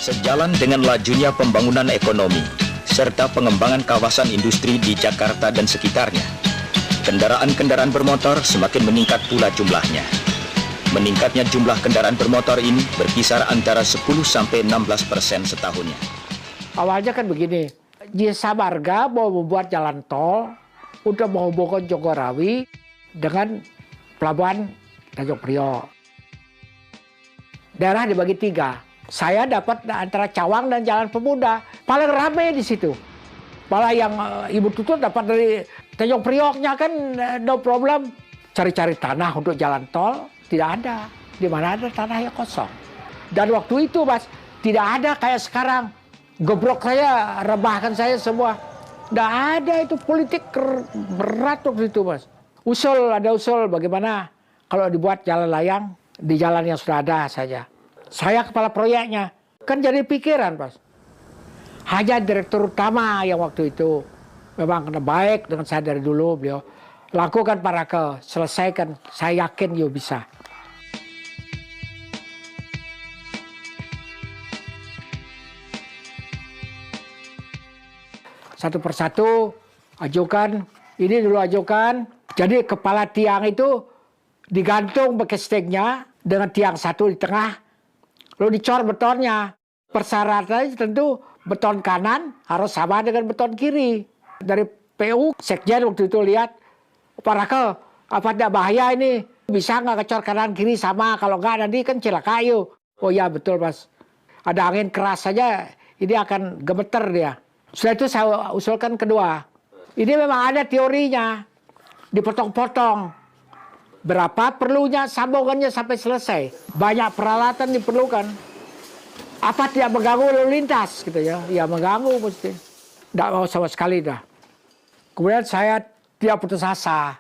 Sejalan dengan lajunya pembangunan ekonomi, serta pengembangan kawasan industri di Jakarta dan sekitarnya, kendaraan-kendaraan bermotor semakin meningkat pula jumlahnya. Meningkatnya jumlah kendaraan bermotor ini berkisar antara 10-16% setahunnya. Awalnya kan begini, Jasa Marga mau membuat jalan tol untuk menghubungkan Jagorawi dengan pelabuhan Tanjung Priok. Daerah dibagi 3. Saya dapat antara Cawang dan Jalan Pemuda. Paling ramai di situ. Malah yang Ibu Tutut dapat dari Tanjung Prioknya kan no problem. Cari-cari tanah untuk jalan tol tidak ada. Di mana ada tanah yang kosong. Dan waktu itu Mas, tidak ada kayak sekarang. Gebrok saya, rebahkan saya semua. Tidak ada itu politik berat waktu itu Mas. Ada usul bagaimana kalau dibuat jalan layang di jalan yang sudah ada saja. Saya kepala proyeknya, kan jadi pikiran, Mas. Hanya direktur utama yang waktu itu memang kena baik dengan saya dari dulu, beliau lakukan Pak Rake, selesaikan, saya yakin you bisa. Satu persatu ajukan, ini dulu ajukan, jadi kepala tiang itu digantung pakai steknya dengan tiang satu di tengah. Lalu dicor betonnya. Persyaratannya tentu beton kanan harus sama dengan beton kiri. Dari PU, Sekjen waktu itu lihat, Pak Rake, apa tidak bahaya ini? Bisa nggak kecor kanan kiri sama? Kalau nggak nanti kan celaka yuk. Oh ya betul Mas. Ada angin keras saja, ini akan gemeter dia. Setelah itu saya usulkan kedua. Ini memang ada teorinya. Dipotong-potong. Berapa perlunya sambungannya sampai selesai. Banyak peralatan diperlukan. Apa tidak mengganggu lalu lintas gitu ya? Ya mengganggu mesti. Tidak mau sama sekali dah. Kemudian saya tidak putus asa.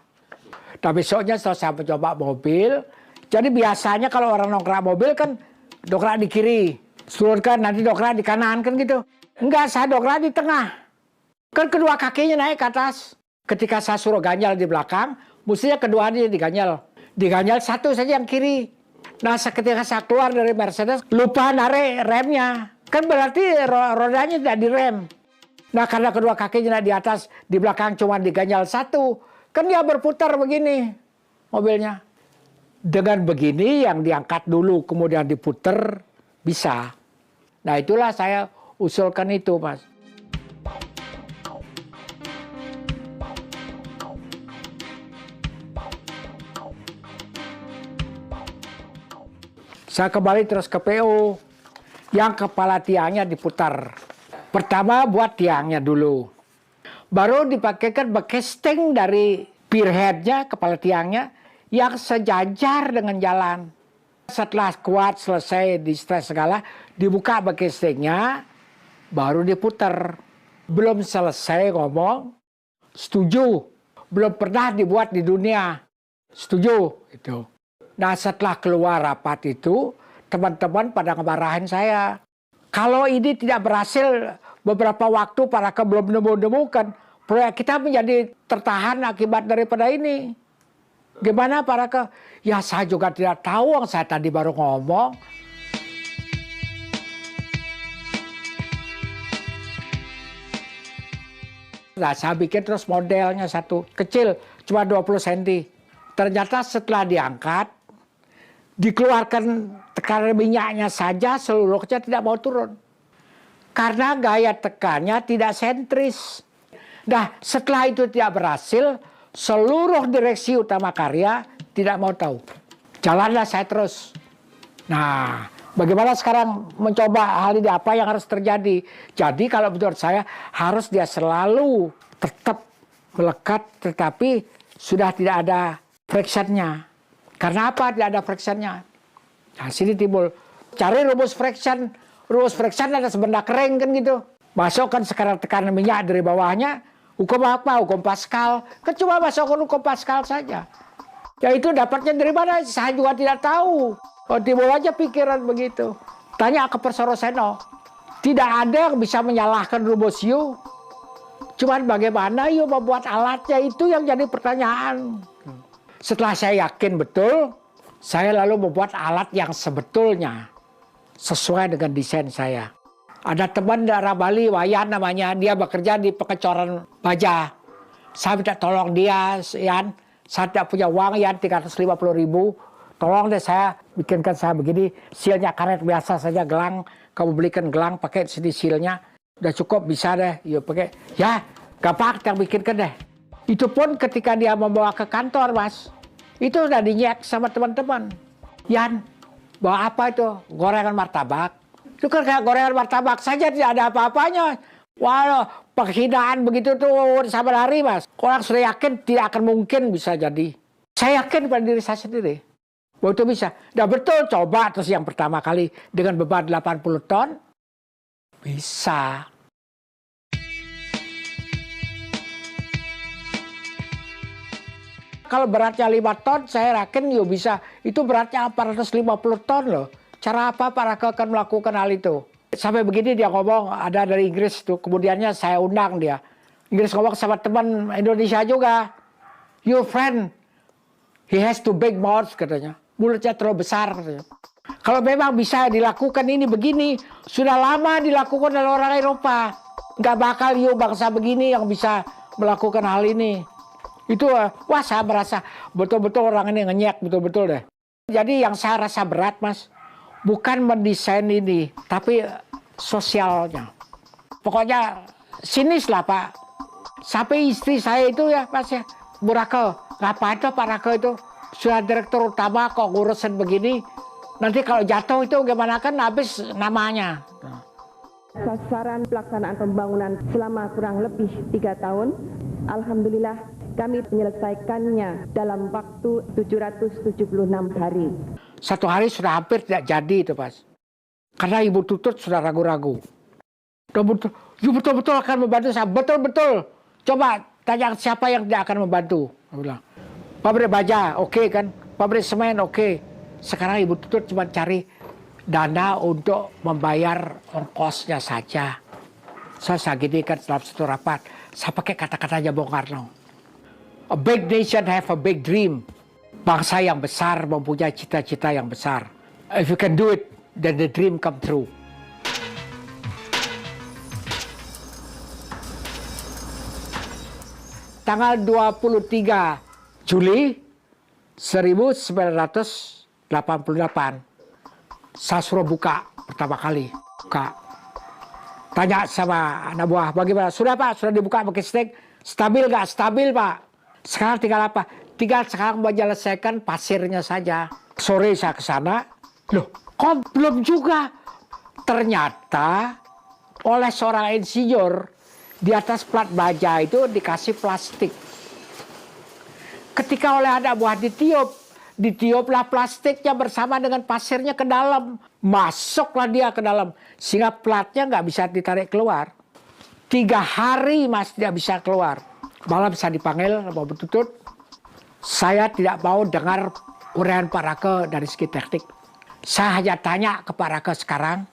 Dan besoknya setelah saya mencoba mobil. Jadi biasanya kalau orang nongkrak mobil kan dongkrak di kiri. Turunkan nanti dongkrak di kanan kan gitu. Enggak, saya dongkrak di tengah. Kan kedua kakinya naik ke atas. Ketika saya suruh ganjal di belakang, mestinya keduanya diganjal. Diganjal satu saja yang kiri. Nah ketika saya keluar dari Mercedes, lupa narik remnya. Kan berarti rodanya tidak direm. Nah karena kedua kakinya di atas, di belakang cuma diganjal satu. Kan dia berputar begini mobilnya. Dengan begini yang diangkat dulu kemudian diputer bisa. Nah itulah saya usulkan itu Mas. Saya kembali terus ke PO, yang kepala tiangnya diputar. Pertama buat tiangnya dulu. Baru dipakaikan bekesting dari pierheadnya, kepala tiangnya, yang sejajar dengan jalan. Setelah kuat, selesai, di stres segala, dibuka bekestingnya, baru diputar. Belum selesai ngomong, setuju. Belum pernah dibuat di dunia, setuju. Itu. Nah setelah keluar rapat itu, teman-teman pada ngemarahin saya. Kalau ini tidak berhasil, beberapa waktu Pak Rake belum menemukan, proyek kita menjadi tertahan akibat daripada ini. Gimana Pak Rake? Ya saya juga tidak tahu, saya tadi baru ngomong. Nah saya bikin terus modelnya satu, kecil, cuma 20 cm. Ternyata setelah diangkat, dikeluarkan tekanan minyaknya saja seluruhnya tidak mau turun. Karena gaya tekannya tidak sentris. Nah setelah itu tidak berhasil, seluruh direksi utama karya tidak mau tahu. Jalanlah saya terus. Nah bagaimana sekarang mencoba hal ini, apa yang harus terjadi. Jadi kalau menurut saya harus dia selalu tetap melekat tetapi sudah tidak ada frictionnya. Karena apa? Tidak ada frictionnya. Nah sini timbul. Cari rumus friction. Rumus friction ada sebenda kering kan gitu. Masukkan sekarang tekanan minyak dari bawahnya. Hukum apa? Hukum Pascal. Kan cuma masukkan hukum Pascal saja. Ya itu dapatnya dari mana? Saya juga tidak tahu. Oh, timbul aja pikiran begitu. Tanya ke Profesor Roseno. Tidak ada yang bisa menyalahkan rumus U. Cuman bagaimana U membuat alatnya, itu yang jadi pertanyaan. Setelah saya yakin betul, saya lalu membuat alat yang sebetulnya sesuai dengan desain saya. Ada teman daerah Bali, Wayan namanya, dia bekerja di pengecoran baja. Saya minta tolong dia, Yan, saya tidak punya uang, Yan, 350.000. Tolong deh saya bikinkan saya begini, silnya karet biasa saja, gelang. Kamu belikan gelang, pakai sini silnya. Udah cukup, bisa deh. Yuk pakai. Ya, gampang kita bikinkan deh. Itu pun ketika dia membawa ke kantor, Mas. Itu udah dinyek sama teman-teman. Yan, bawa apa itu? Gorengan martabak. Itu kan kayak gorengan martabak saja, tidak ada apa-apanya. Wah, penghinaan begitu tuh sama hari, Mas. Orang sudah yakin tidak akan mungkin bisa jadi. Saya yakin pada diri saya sendiri. Bahwa itu bisa. Nah betul, coba terus yang pertama kali dengan beban 80 ton. Bisa. Kalau beratnya 5 ton, saya yakin yuk bisa. Itu beratnya 450 ton loh. Cara apa Pak Raka akan melakukan hal itu? Sampai begini dia ngomong, ada dari Inggris tuh. Kemudiannya saya undang dia. Inggris ngomong sama teman Indonesia juga. Your friend, he has too big mouth katanya. Mulutnya terlalu besar katanya. Kalau memang bisa dilakukan ini begini, sudah lama dilakukan oleh orang Eropa. Nggak bakal yuk bangsa begini yang bisa melakukan hal ini. Itu, wah saya merasa betul-betul orang ini ngenyek, betul-betul deh. Jadi yang saya rasa berat, Mas, bukan mendesain ini, tapi sosialnya. Pokoknya sinis lah, Pak. Sampai istri saya itu ya, Mas ya, Bu Raka, ngapain tuh Pak Raka itu? Sudah direktur utama kok ngurusin begini. Nanti kalau jatuh itu gimana kan habis namanya. Sasaran pelaksanaan pembangunan selama kurang lebih 3 tahun, alhamdulillah kami menyelesaikannya dalam waktu 776 hari. 1 hari sudah hampir tidak jadi itu, Mas. Karena Ibu Tutut sudah ragu-ragu. Betul-betul akan membantu saya. Betul-betul. Coba tanya siapa yang tidak akan membantu. Saya bilang, pabrik baja, oke kan. Pabrik semen, oke. Sekarang Ibu Tutut cuma cari dana untuk membayar ongkosnya saja. Saya gini kan dalam satu rapat. Saya pakai kata-katanya Bung Karno. A big nation have a big dream. Bangsa yang besar mempunyai cita-cita yang besar. If you can do it, then the dream come true. Tanggal 23 Juli 1988, saya suruh buka pertama kali. Buka. Tanya sama anak buah, bagaimana? Sudah Pak, sudah dibuka pakai stick. Stabil nggak? Stabil Pak. Sekarang tinggal apa? Tinggal sekarang menyelesaikan pasirnya saja. Sore saya ke sana. Loh, kok belum juga? Ternyata oleh seorang insinyur di atas plat baja itu dikasih plastik. Ketika oleh anak buah ditiuplah plastiknya bersama dengan pasirnya ke dalam. Masuklah dia ke dalam. Sehingga platnya nggak bisa ditarik keluar. 3 hari Mas tidak bisa keluar. Malam saya dipanggil sama Bu Tutut. Saya tidak mau dengar uraian Pak Raka dari segi teknik. Saya hanya tanya ke Pak Raka sekarang,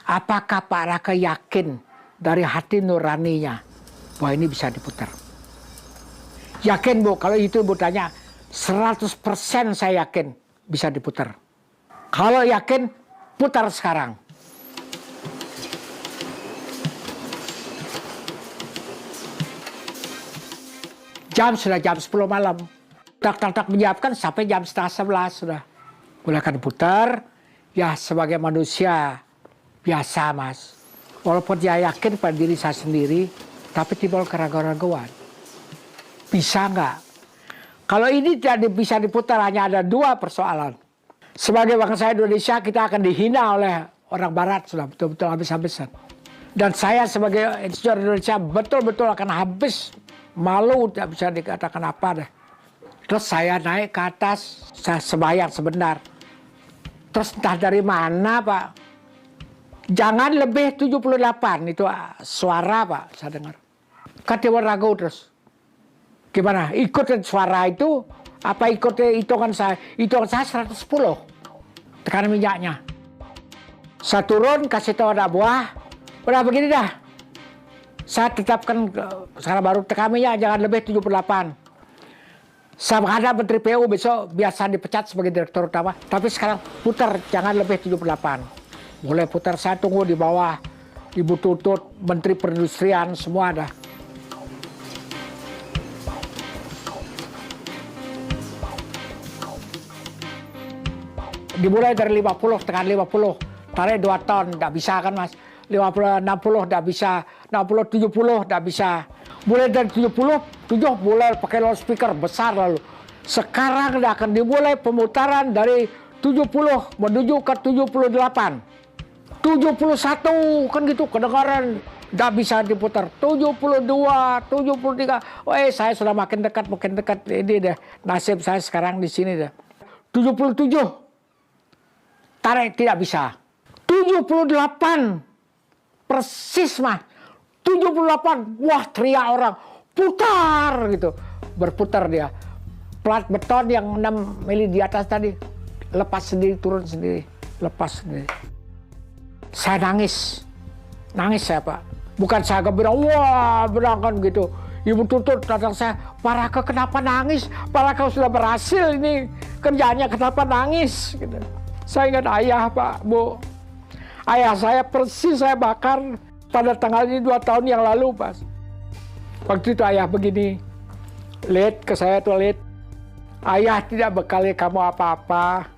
apakah Pak Raka yakin dari hati nuraninya bahwa ini bisa diputar? Yakin Bu, kalau itu Bu tanya, 100% saya yakin bisa diputar. Kalau yakin, putar sekarang. Sudah jam 10 malam. Tak menyiapkan sampai jam 10:30 sudah. Mulai akan putar, ya sebagai manusia biasa Mas. Walaupun dia yakin pada diri saya sendiri, tapi timbul keraguan-raguan. Bisa nggak? Kalau ini tidak bisa diputar, hanya ada 2 persoalan. Sebagai bangsa Indonesia, kita akan dihina oleh orang Barat, sudah betul-betul habis-habisan. Dan saya sebagai insinyur Indonesia betul-betul akan habis. Malu, tidak bisa dikatakan apa deh. Terus saya naik ke atas, saya sembahyang sebentar. Terus entah dari mana Pak, jangan lebih 78, itu suara Pak, saya dengar. Kan dia ragu terus. Gimana, ikutin suara itu, apa ikutin hitungan saya? Hitungan saya 110, tekanan minyaknya. Saya turun, kasih tahu anak buah, udah begini dah. Saya tetapkan sekarang baru tekaminya jangan lebih 78. Saya menghadap Menteri PU besok biasa dipecat sebagai direktur utama. Tapi sekarang putar jangan lebih 78. Mulai putar, saya tunggu di bawah. Ibu Tutut, Menteri Perindustrian, semua ada. Dimulai dari 50, tekan 50. Tarik 2 ton, tidak bisa kan mas. 50, 60, tidak bisa. 60, 70, tidak bisa. Mulai dari 70, mulai pakai loudspeaker besar lalu. Sekarang akan dimulai pemutaran dari 70 menuju ke 78. 71 kan gitu kedengaran. Tidak bisa diputar. 72, 73. Saya sudah makin dekat. Ini deh nasib saya sekarang di sini deh. 77. Tarik tidak bisa. 78. Persis mah. 78. Wah teriak orang. Putar gitu. Berputar dia. Plat beton yang 6 mili di atas tadi. Lepas sendiri, turun sendiri. Lepas sendiri. Saya nangis. Nangis saya Pak. Bukan saya gembira. Wah berangkat gitu. Ibu Tutut datang saya. Pak Raka kenapa nangis? Pak Raka sudah berhasil ini. Kerjaannya kenapa nangis? Gitu. Saya ingat ayah Pak, Bu. Ayah saya persis saya bakar pada tanggal ini 2 tahun yang lalu Pak. Waktu itu ayah begini. Lihat ke saya tuh lihat. Ayah tidak bekali kamu apa-apa.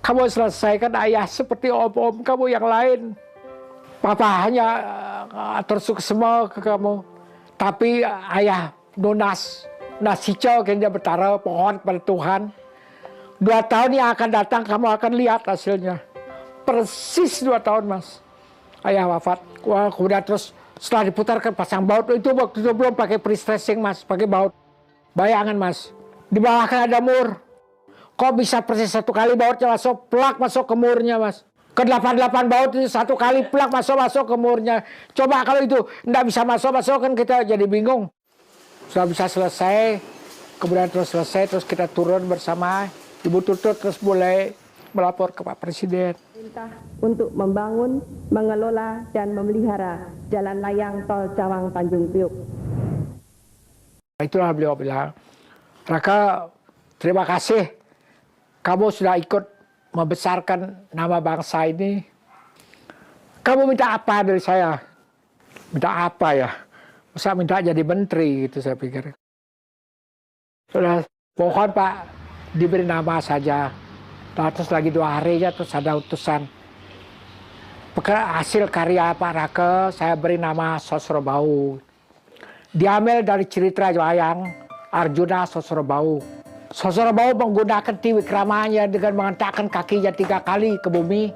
Kamu selesaikan ayah seperti om-om kamu yang lain. Papa hanya atur semua ke kamu. Tapi ayah lunas. Hijau dia bertaruh pohon pada Tuhan. 2 tahun yang akan datang kamu akan lihat hasilnya. Persis 2 tahun mas. Ayah wafat. Wah, kemudian terus setelah diputarkan pasang baut. Itu waktu itu belum pakai pre-stressing mas. Pakai baut. Bayangan mas. Di bawah kan ada mur. Kok bisa persis 1 kali bautnya masuk. Plak masuk ke murnya mas. Ke 88 baut itu 1 kali plak masuk ke murnya. Coba kalau itu tidak bisa masuk kan kita jadi bingung. Sudah bisa selesai. Kemudian terus selesai. Terus kita turun bersama Ibu Tutut terus mulai melapor ke Pak Presiden. Perintah untuk membangun, mengelola, dan memelihara jalan layang tol Cawang Tanjung Priuk. Itulah beliau bilang, Raka terima kasih kamu sudah ikut membesarkan nama bangsa ini. Kamu minta apa dari saya? Minta apa ya? Masa minta jadi menteri gitu saya pikir. Sudah, pohon Pak. Diberi nama saja. Nah, terus lagi 2 hari aja terus ada utusan. Hasil karya Pak Rake saya beri nama Sosrobau. Diambil dari cerita wayang Arjuna Sosrobau. Sosrobau menggunakan tiwikramanya dengan mengentakkan kakinya 3 kali ke bumi.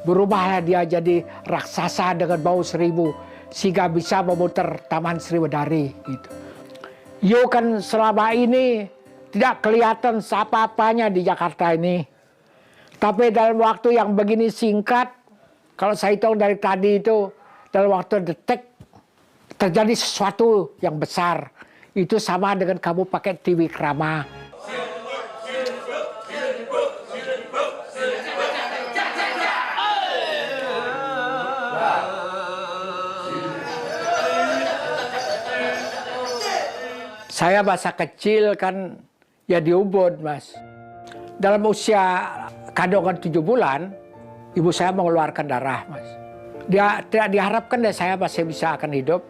Berubahlah dia jadi raksasa dengan bau 1000 sehingga bisa memutar Taman Sriwedari. Gitu. Yo kan selama ini tidak kelihatan apa-apanya di Jakarta ini. Tapi dalam waktu yang begini singkat, kalau saya hitung dari tadi itu, dalam waktu detik, terjadi sesuatu yang besar. Itu sama dengan kamu pakai tiwikrama. Saya masa kecil kan ya di Ubud, Mas. Dalam usia kandungan 7 bulan, ibu saya mengeluarkan darah, Mas. Dia tidak diharapkan deh saya masih bisa akan hidup.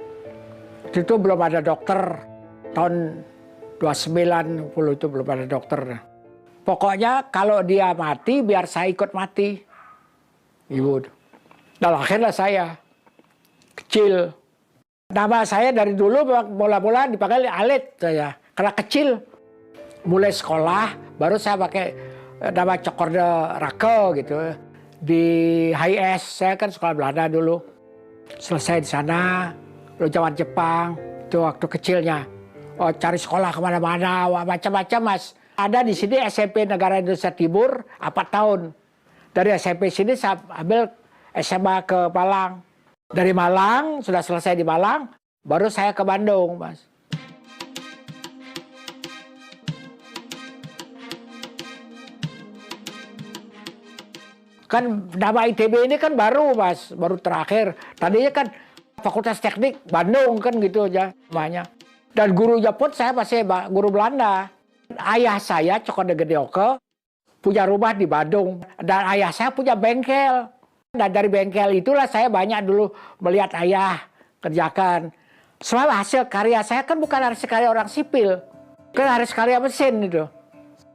Itu belum ada dokter. Tahun 29 itu belum ada dokter. Pokoknya kalau dia mati, biar saya ikut mati. Ibu. Dan akhirnya saya kecil. Nama saya dari dulu mula-mula dipanggil Alit saya. Karena kecil. Mulai sekolah, baru saya pakai nama Cokorde Rake gitu. Di HIS, saya kan sekolah Belanda dulu. Selesai di sana, lalu zaman Jepang, itu waktu kecilnya. Oh, cari sekolah kemana-mana, macam-macam mas. Ada di sini SMP Negara Indonesia Timur, 4 tahun. Dari SMP sini saya ambil SMA ke Malang. Dari Malang, sudah selesai di Malang, baru saya ke Bandung, Mas. Kan nama ITB ini kan baru, Mas, baru terakhir. Tadinya kan Fakultas Teknik Bandung kan gitu aja namanya. Dan gurunya pun saya masih guru Belanda. Ayah saya, Cokorde Gedeoke, punya rumah di Bandung. Dan ayah saya punya bengkel. Dan dari bengkel itulah saya banyak dulu melihat ayah kerjakan. Soalnya hasil karya saya kan bukan hasil karya orang sipil. Kan hasil karya mesin itu.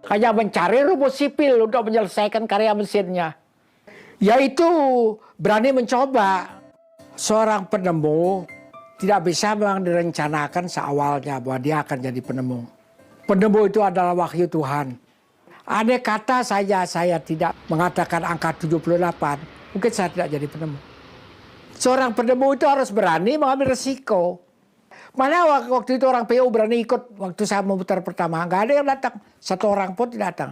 Hanya mencari rumus sipil untuk menyelesaikan karya mesinnya. Yaitu berani mencoba. Seorang penemu tidak bisa memang direncanakan seawalnya bahwa dia akan jadi penemu. Penemu itu adalah wahyu Tuhan. Andai kata saja saya tidak mengatakan angka 78, mungkin saya tidak jadi penemu. Seorang penemu itu harus berani mengambil resiko. Mana waktu itu orang PU berani ikut waktu saya memutar pertama. Nggak ada yang datang. Satu orang pun tidak datang.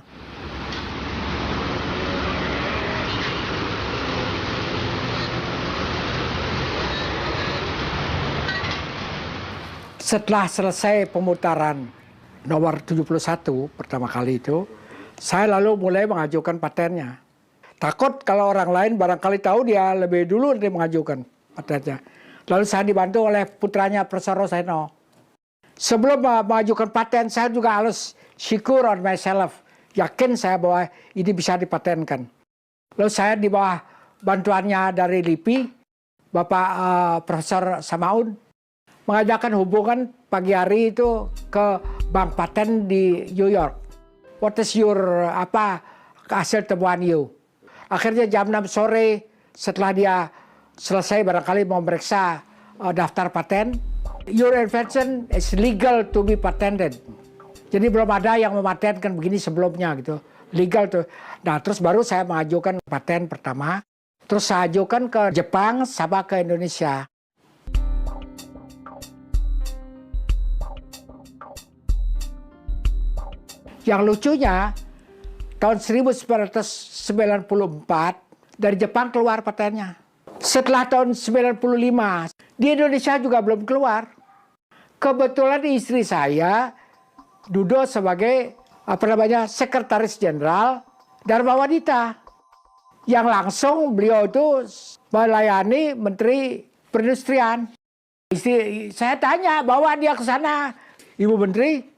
Setelah selesai pemutaran nomor 71 pertama kali itu, saya lalu mulai mengajukan patennya. Takut kalau orang lain barangkali tahu dia lebih dulu dia mengajukan patennya. Lalu saya dibantu oleh putranya Profesor Roseno. Sebelum mengajukan paten, saya juga harus syukur on myself. Yakin saya bahwa ini bisa dipatenkan. Lalu saya di bawah bantuannya dari LIPI, Bapak Profesor Samaun, mengajakkan hubungan pagi hari itu ke Bank Paten di New York. What is your hasil temuan you? Akhirnya jam 6 sore setelah dia selesai barangkali mau memeriksa daftar paten, your invention is legal to be patented. Jadi belum ada yang mematenkan begini sebelumnya gitu. Legal tuh. Nah terus baru saya mengajukan paten pertama. Terus saya ajukan ke Jepang sama ke Indonesia. Yang lucunya tahun 1994 dari Jepang keluar patennya. Setelah tahun 95 di Indonesia juga belum keluar. Kebetulan istri saya duduk sebagai sekretaris jenderal Dharma Wanita yang langsung beliau itu melayani Menteri Perindustrian. Istri saya tanya bawa dia ke sana, Ibu Menteri.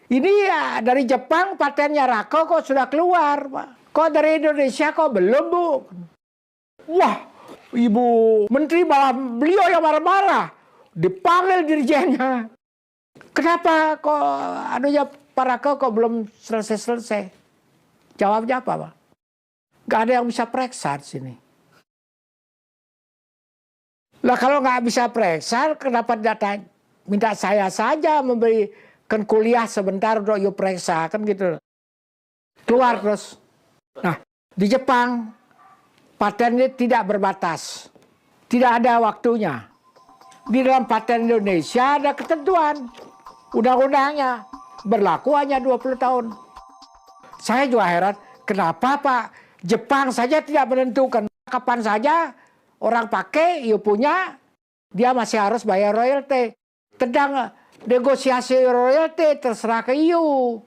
Ini ya dari Jepang patennya Rako kok sudah keluar, Pak. Kok dari Indonesia kok belum, Bu? Wah, Ibu Menteri malah beliau yang marah-marah. Dipanggil dirjennya. Kenapa kok Pak Rako kok belum selesai-selesai? Jawabnya apa, Pak? Gak ada yang bisa periksa di sini. Lah kalau nggak bisa periksa, kenapa datang minta saya saja memberikan kuliah sebentar untuk you periksa, kan gitu. Keluar terus. Nah, di Jepang patennya tidak berbatas. Tidak ada waktunya. Di dalam paten Indonesia ada ketentuan. Undang-undangnya berlaku hanya 20 tahun. Saya juga heran, kenapa Pak Jepang saja tidak menentukan. Kapan saja orang pakai, you punya, dia masih harus bayar royalti. Tentang negosiasi royalti terserah ke you.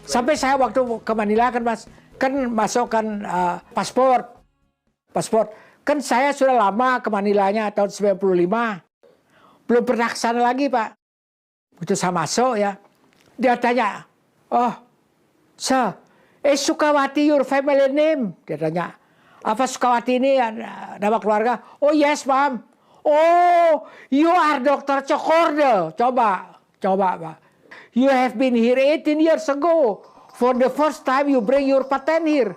Sampai saya waktu ke Manila kan masukkan paspor. Kan saya sudah lama ke Manilanya tahun 95. Belum pernah ke sana lagi, Pak. Begitu saya masuk ya. Dia tanya, "Oh, sir, Sukawati your family name?" Dia tanya, "Apa Sukawati ini nama keluarga?" "Oh yes, Ma'am." "Oh, you are Dr. Cokorde." Coba, Pak. "You have been here 18 years ago. For the first time you bring your patent here.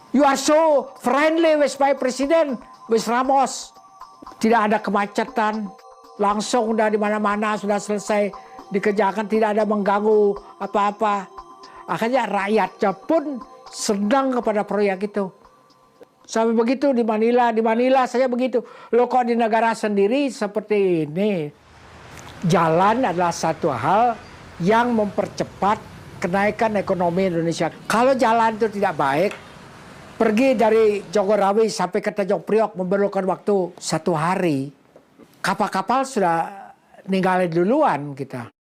You are so friendly with my president, with Ramos." Tidak ada kemacetan. Langsung udah di mana-mana sudah selesai dikerjakan, tidak ada mengganggu apa-apa. Akhirnya rakyatnya pun senang kepada proyek itu. Sampai begitu di Manila saya begitu. Loh kok di negara sendiri seperti ini? Jalan adalah satu hal yang mempercepat kenaikan ekonomi Indonesia. Kalau jalan itu tidak baik, pergi dari Jagorawi sampai ke Tanjung Priok memerlukan waktu 1 hari. Kapal-kapal sudah ninggalin duluan kita.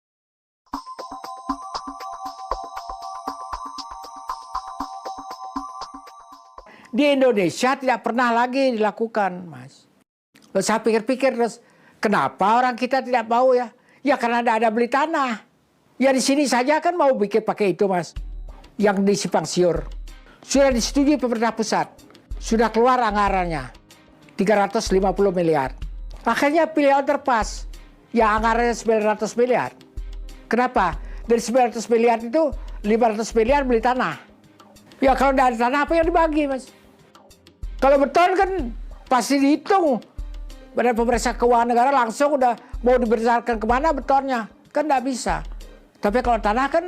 Di Indonesia tidak pernah lagi dilakukan, Mas. Lalu saya pikir-pikir terus, kenapa orang kita tidak mau ya? Ya karena tidak ada beli tanah. Ya di sini saja kan mau bikin pakai itu mas. Yang di Simpang Siur. Sudah disetujui pemerintah pusat. Sudah keluar anggarannya. 350 miliar. Akhirnya pilih underpass. Ya anggarannya 900 miliar. Kenapa? Dari 900 miliar itu 500 miliar beli tanah. Ya kalau tidak ada tanah apa yang dibagi mas? Kalau beton kan pasti dihitung. Badan Pemeriksa Keuangan Negara langsung udah mau dibesarkan kemana betonnya. Kan tidak bisa. Tapi kalau tanah kan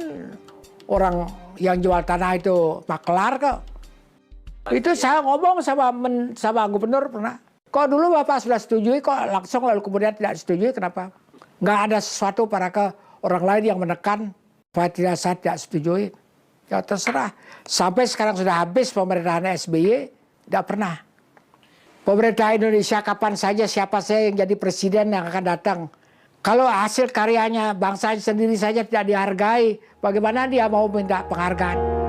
orang yang jual tanah itu maklar kok. Itu saya ngomong sama gubernur pernah. Kok dulu Bapak sudah setujui kok langsung lalu kemudian tidak setujui kenapa? Nggak ada sesuatu para ke orang lain yang menekan supaya saya tidak setujui. Ya terserah. Sampai sekarang sudah habis pemerintahan SBY, tidak pernah. Pemerintah Indonesia kapan saja siapa saja yang jadi presiden yang akan datang. Kalau hasil karyanya bangsa sendiri saja tidak dihargai, bagaimana dia mau minta penghargaan?